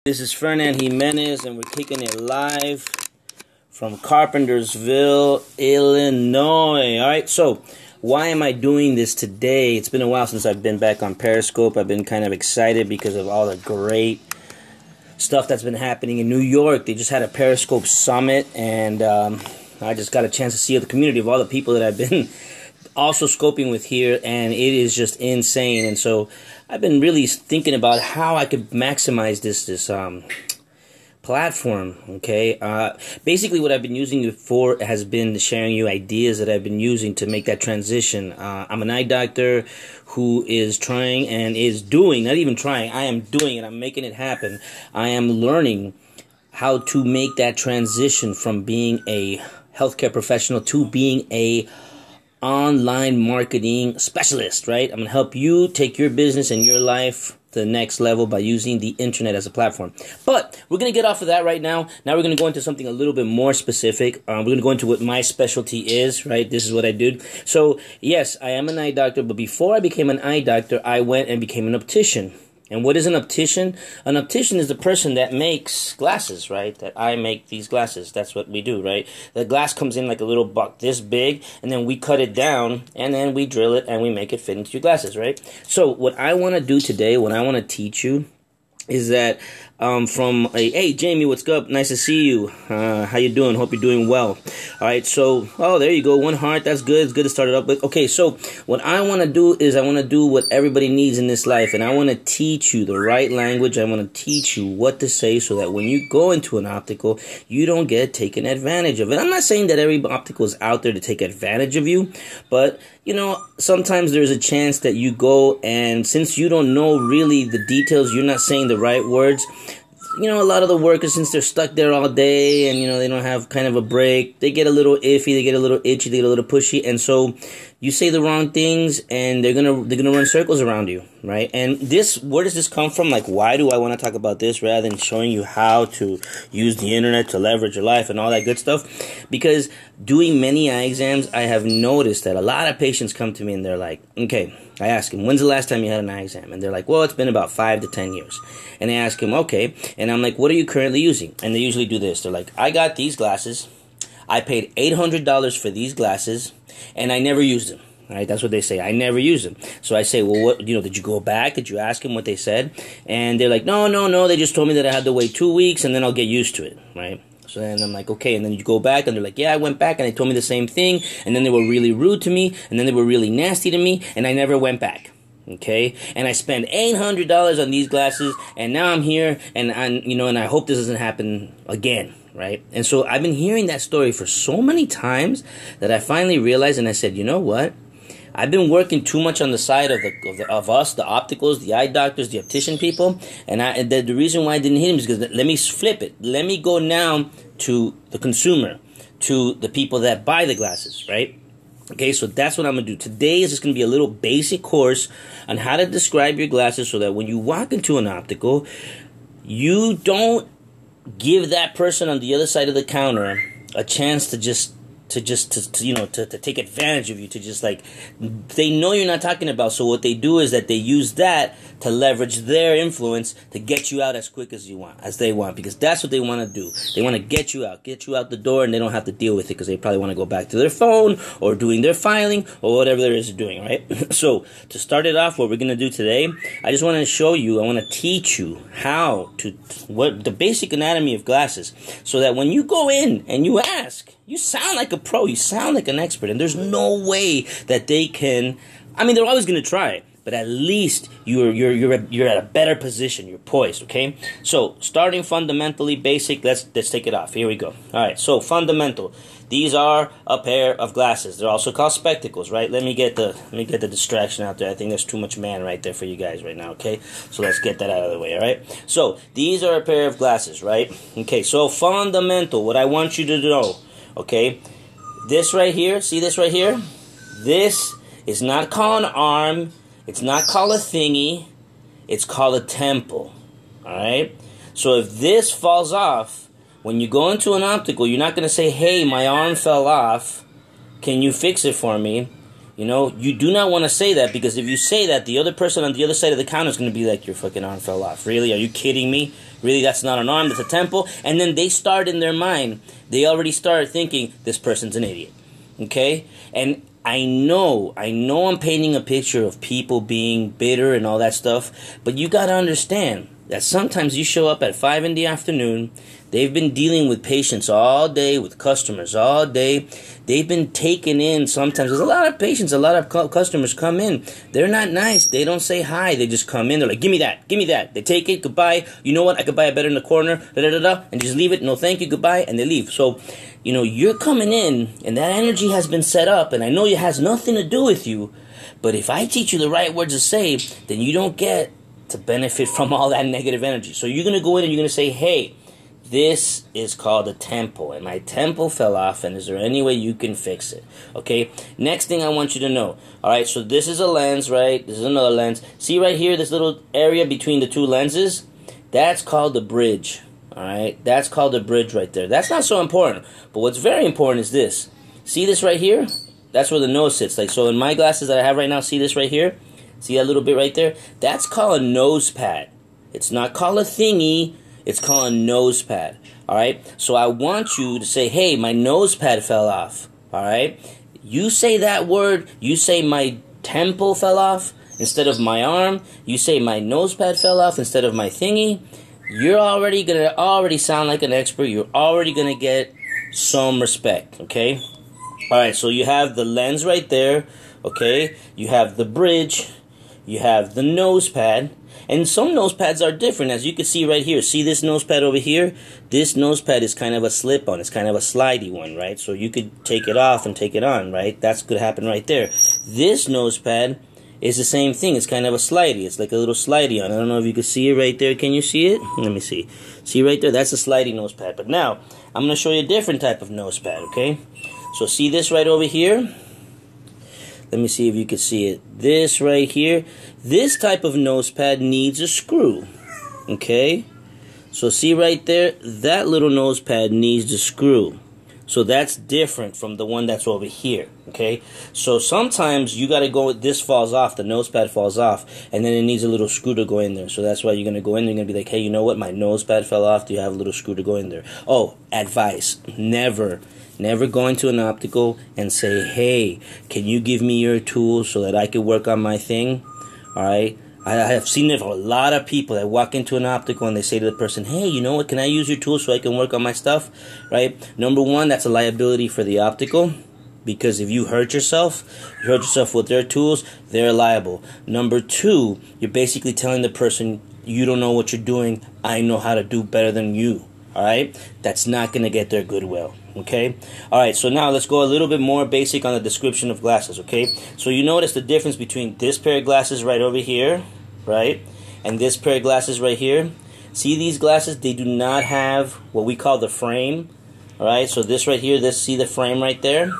This is Fernand Jimenez, and we're kicking it live from Carpentersville, Illinois. All right, so why am I doing this today? It's been a while since I've been back on Periscope. I've been kind of excited because of all the great stuff that's been happening in New York. They just had a Periscope summit, and I just got a chance to see the community of all the people that I've been also scoping with here, and it is just insane. And so I've been really thinking about how I could maximize this platform. Okay, basically what I've been using it for has been sharing you ideas that I've been using to make that transition. I'm an eye doctor who is trying and is doing, not even trying, I am doing it. I'm making it happen. I am learning how to make that transition from being a healthcare professional to being a online marketing specialist, right? I'm going to help you take your business and your life to the next level by using the internet as a platform. But we're going to get off of that right now. Now we're going to go into something a little bit more specific. We're going to go into what my specialty is, right? This is what I do. So, yes, I am an eye doctor, but before I became an eye doctor, I went and became an optician. And what is an optician? An optician is the person that makes glasses, right? That I make these glasses. That's what we do, right? The glass comes in like a little buck this big, and then we cut it down, and then we drill it, and we make it fit into your glasses, right? So what I want to do today, what I want to teach you, is that hey Jamie, what's up? Nice to see you. How you doing? Hope you're doing well. All right, so there you go, one heart. That's good. It's good to start it up with. Okay, so what I want to do is I want to do what everybody needs in this life, and I want to teach you the right language. I want to teach you what to say so that when you go into an optical, you don't get taken advantage of it. I'm not saying that every optical is out there to take advantage of you, but you know, sometimes there's a chance that you go, and since you don't know really the details, you're not saying the right words. You know, a lot of the workers, since they're stuck there all day and, you know, they don't have kind of a break, they get a little iffy, they get a little itchy, they get a little pushy, and so you say the wrong things and they're gonna run circles around you, right? And where does this come from? Like, why do I want to talk about this rather than showing you how to use the internet to leverage your life and all that good stuff? Because doing many eye exams, I have noticed that a lot of patients come to me and they're like, okay, I ask them, when's the last time you had an eye exam? And they're like, well, it's been about 5 to 10 years. And I ask them, okay, and I'm like, what are you currently using? And they usually do this. They're like, I got these glasses. I paid $800 for these glasses, and I never used them. All right, that's what they say. I never used them. So I say, well, what? You know, did you go back? Did you ask them what they said? And they're like, no. They just told me that I had to wait 2 weeks, and then I'll get used to it, right? So then I'm like, okay, and then you go back, and they're like, yeah, I went back, and they told me the same thing, and then they were really rude to me, and then they were really nasty to me, and I never went back. Okay, and I spent $800 on these glasses, and now I'm here, and I hope this doesn't happen again, right? And so I've been hearing that story for so many times that I finally realized, and I said, you know what? I've been working too much on the side of us, the opticals, the eye doctors, the optician people, and the reason why I didn't hit him is because let me flip it. Let me go now to the consumer, to the people that buy the glasses, right? Okay, so that's what I'm going to do. Today is just going to be a little basic course on how to describe your glasses so that when you walk into an optical, you don't give that person on the other side of the counter a chance to take advantage of you, to just like, they know you're not talking about. So what they do is that they use that to leverage their influence to get you out as quick as they want, because that's what they want to do. They want to get you out the door, and they don't have to deal with it because they probably want to go back to their phone or doing their filing or whatever there is to doing, right? So to start it off, what we're going to do today, I just want to show you, I want to teach you what the basic anatomy of glasses, so that when you go in and you ask, you sound like a pro, you sound like an expert, and there's no way that they can, they're always going to try, but at least you're at a better position, you're poised, okay? So, starting fundamentally basic, let's take it off. Here we go. All right, so fundamental. These are a pair of glasses. They're also called spectacles, right? Let me get the distraction out there. I think there's too much man right there for you guys right now, okay? So let's get that out of the way, all right? So, these are a pair of glasses, right? Okay, so fundamental, what I want you to know, okay? This right here, see this right here? This is not called an arm. It's not called a thingy. It's called a temple. Alright? So if this falls off, when you go into an optical, you're not going to say, hey, my arm fell off. Can you fix it for me? You know, you do not want to say that, because if you say that, the other person on the other side of the counter is going to be like, your fucking arm fell off. Really? Are you kidding me? Really? That's not an arm, that's a temple? And then they start in their mind, they already start thinking, this person's an idiot. Okay? And I know I'm painting a picture of people being bitter and all that stuff, but you got to understand that sometimes you show up at 5 in the afternoon, they've been dealing with patients all day, with customers all day, they've been taken in. Sometimes there's a lot of patients, a lot of customers come in, they're not nice, they don't say hi, they just come in, they're like, give me that, they take it, goodbye, you know what, I could buy it better in the corner, and just leave it, no thank you, goodbye, and they leave. So, you know, you're coming in, and that energy has been set up, and I know it has nothing to do with you, but if I teach you the right words to say, then you don't get to benefit from all that negative energy. So you're going to go in and you're going to say, hey, this is called a temple, and my temple fell off, and is there any way you can fix it? Okay, next thing I want you to know. Alright, so this is a lens, right? This is another lens. See right here, this little area between the two lenses? That's called the bridge. Alright, that's called the bridge right there. That's not so important, but what's very important is this. See this right here? That's where the nose sits. Like, so in my glasses that I have right now, see this right here? See that little bit right there? That's called a nose pad. It's not called a thingy. It's called a nose pad. Alright? So I want you to say, hey, my nose pad fell off. Alright? You say that word. You say my temple fell off instead of my arm. You say my nose pad fell off instead of my thingy. You're already going to sound like an expert. You're already going to get some respect. Okay? Alright, so you have the lens right there. Okay? You have the bridge. You have the nose pad, and some nose pads are different, as you can see right here. See this nose pad over here? This nose pad is kind of a slip-on. It's kind of a slidey one, right? So you could take it off and take it on, right? That's going to happen right there. This nose pad is the same thing. It's kind of a slidey. It's like a little slidey on. I don't know if you can see it right there. Can you see it? Let me see. See right there? That's a slidey nose pad. But now, I'm going to show you a different type of nose pad, okay? So see this right over here? Let me see if you can see it. This right here, this type of nose pad needs a screw. Okay? So see right there, that little nose pad needs a screw. So that's different from the one that's over here. Okay? So sometimes you got to go, this falls off, the nose pad falls off, and then it needs a little screw to go in there. So that's why you're going to go in there and you're going to be like, hey, you know what? My nose pad fell off. Do you have a little screw to go in there? Oh, advice. Never go into an optical and say, hey, can you give me your tools so that I can work on my thing? Alright? I have seen it for a lot of people that walk into an optical and they say to the person, hey, you know what, can I use your tools so I can work on my stuff? Right? Number one, that's a liability for the optical. Because if you hurt yourself with their tools, they're liable. Number two, you're basically telling the person, you don't know what you're doing, I know how to do better than you. Alright? That's not going to get their goodwill. Okay? Alright, so now let's go a little bit more basic on the description of glasses. Okay? So you notice the difference between this pair of glasses right over here, right? And this pair of glasses right here. See these glasses? They do not have what we call the frame. Alright? So this right here, see the frame right there?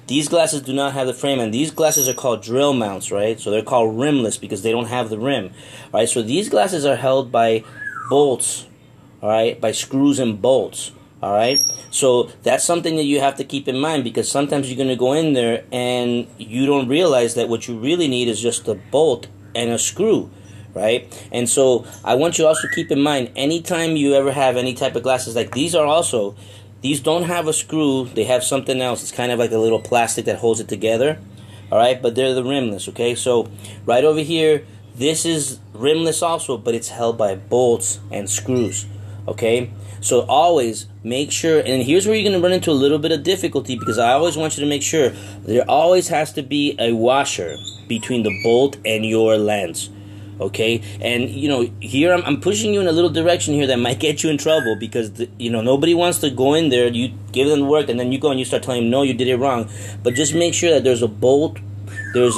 These glasses do not have the frame, and these glasses are called drill mounts, right? So they're called rimless because they don't have the rim. Alright? So these glasses are held by bolts. Alright, by screws and bolts. Alright, so that's something that you have to keep in mind, because sometimes you're going to go in there and you don't realize that what you really need is just a bolt and a screw. Right? And so I want you also to keep in mind, anytime you ever have any type of glasses, like these don't have a screw, they have something else. It's kind of like a little plastic that holds it together. Alright, but they're the rimless, okay? So right over here, this is rimless also, but it's held by bolts and screws. Okay, so always make sure, and here's where you're going to run into a little bit of difficulty, because I always want you to make sure there always has to be a washer between the bolt and your lens. Okay, and you know, here I'm pushing you in a little direction here that might get you in trouble, because nobody wants to go in there, you give them work, and then you go and you start telling them, no, you did it wrong. But just make sure that there's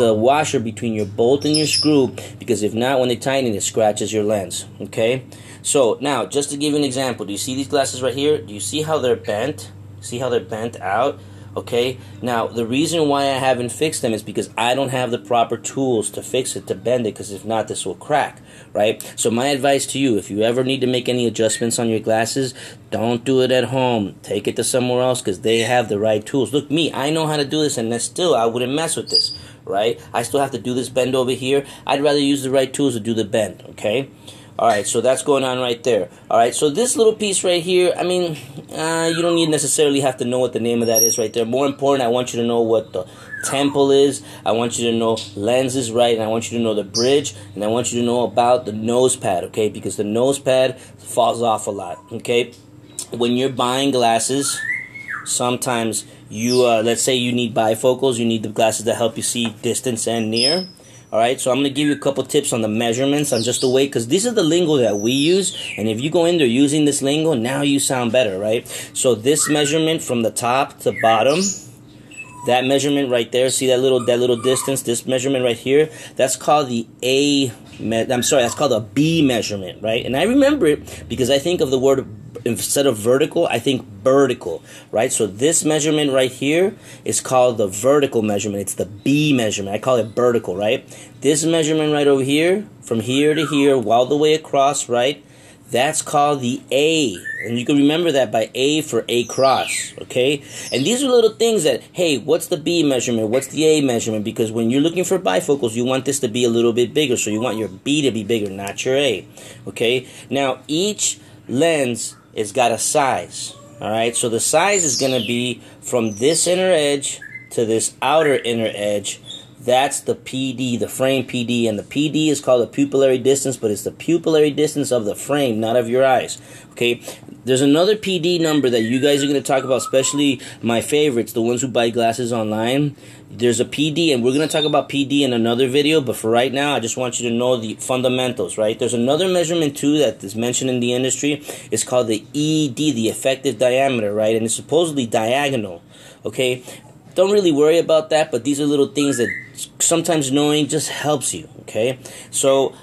a washer between your bolt and your screw, because if not, when they tighten it scratches your lens. Okay, so now just to give you an example, do you see these glasses right here? Do you see how they're bent? See how they're bent out? Okay, now the reason why I haven't fixed them is because I don't have the proper tools to fix it, to bend it, because if not, this will crack, right? So my advice to you, if you ever need to make any adjustments on your glasses, don't do it at home. Take it to somewhere else, because they have the right tools. Look, I know how to do this, and still I wouldn't mess with this, right? I still have to do this bend over here. I'd rather use the right tools to do the bend, okay? Alright, so that's going on right there. Alright, so this little piece right here, I mean, you don't necessarily have to know what the name of that is right there. More important, I want you to know what the temple is. I want you to know lens is right, and I want you to know the bridge, and I want you to know about the nose pad, okay? Because the nose pad falls off a lot, okay? When you're buying glasses, sometimes you, let's say you need bifocals, you need the glasses that help you see distance and near. Alright, so I'm going to give you a couple tips on the measurements on just the way, because this is the lingo that we use, and if you go in there using this lingo, now you sound better, right? So this measurement from the top to bottom, that measurement right there, see that little distance, this measurement right here, that's called the that's called a B measurement, right? And I remember it because I think of the word, instead of vertical, I think vertical, right? So this measurement right here is called the vertical measurement. It's the B measurement. I call it vertical, right? This measurement right over here, from here to here, all the way across, right? That's called the A. And you can remember that by A for A cross, okay? And these are little things that, hey, what's the B measurement? What's the A measurement? Because when you're looking for bifocals, you want this to be a little bit bigger. So you want your B to be bigger, not your A, okay? Now, each lens has got a size, all right? So the size is going to be from this inner edge to this outer inner edge. That's the PD, the frame PD, and the PD is called the pupillary distance, but it's the pupillary distance of the frame, not of your eyes, okay? There's another PD number that you guys are going to talk about, especially my favorites, the ones who buy glasses online. There's a PD, and we're going to talk about PD in another video, but for right now, I just want you to know the fundamentals, right? There's another measurement, too, that is mentioned in the industry. It's called the ED, the effective diameter, right? And it's supposedly diagonal, okay? Don't really worry about that, but these are little things that sometimes knowing just helps you, okay? So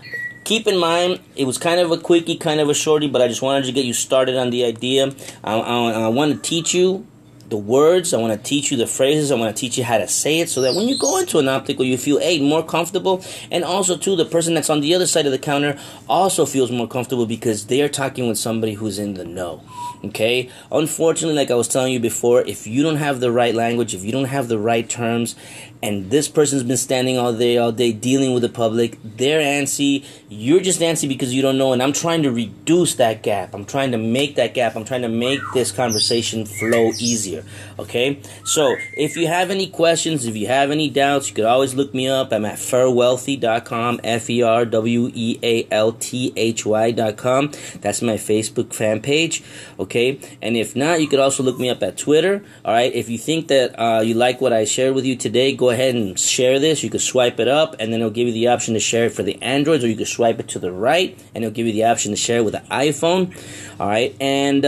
keep in mind, it was kind of a quickie, kind of a shorty, but I just wanted to get you started on the idea. I want to teach you the words. I want to teach you the phrases. I want to teach you how to say it so that when you go into an optical, you feel, A, more comfortable, and also, too, the person that's on the other side of the counter also feels more comfortable because they are talking with somebody who's in the know. Okay? Unfortunately, like I was telling you before, if you don't have the right language, if you don't have the right terms, and this person's been standing all day dealing with the public, they're antsy, you're just antsy because you don't know, and I'm trying to reduce that gap. I'm trying to make that gap. I'm trying to make this conversation flow easier, okay? So, if you have any questions, if you have any doubts, you could always look me up. I'm at ferwealthy.com, FERWEALTHY.com. That's my Facebook fan page, okay? And if not, you could also look me up at Twitter, all right? If you think that you like what I shared with you today, go ahead and share this. You can swipe it up, and then it'll give you the option to share it for the Androids, or you can swipe it to the right, and it'll give you the option to share it with the iPhone. All right, and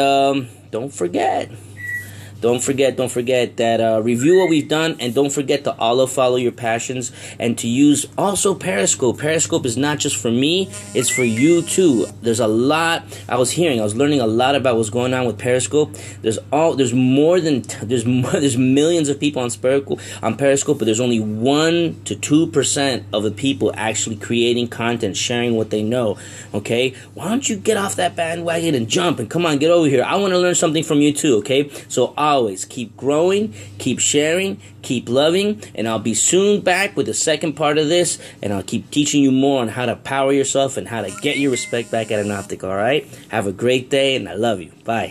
don't forget that review what we've done, and don't forget to follow your passions, and to use also Periscope. Periscope is not just for me, it's for you too. There's a lot I was learning a lot about what's going on with Periscope. There's millions of people on Periscope, but there's only 1 to 2% of the people actually creating content, sharing what they know. Okay, why don't you get off that bandwagon and jump and come on, get over here. I want to learn something from you too. Okay, so always keep growing, keep sharing, keep loving, and I'll be soon back with the second part of this, and I'll keep teaching you more on how to power yourself and how to get your respect back at an optical. All right, have a great day, and I love you. Bye.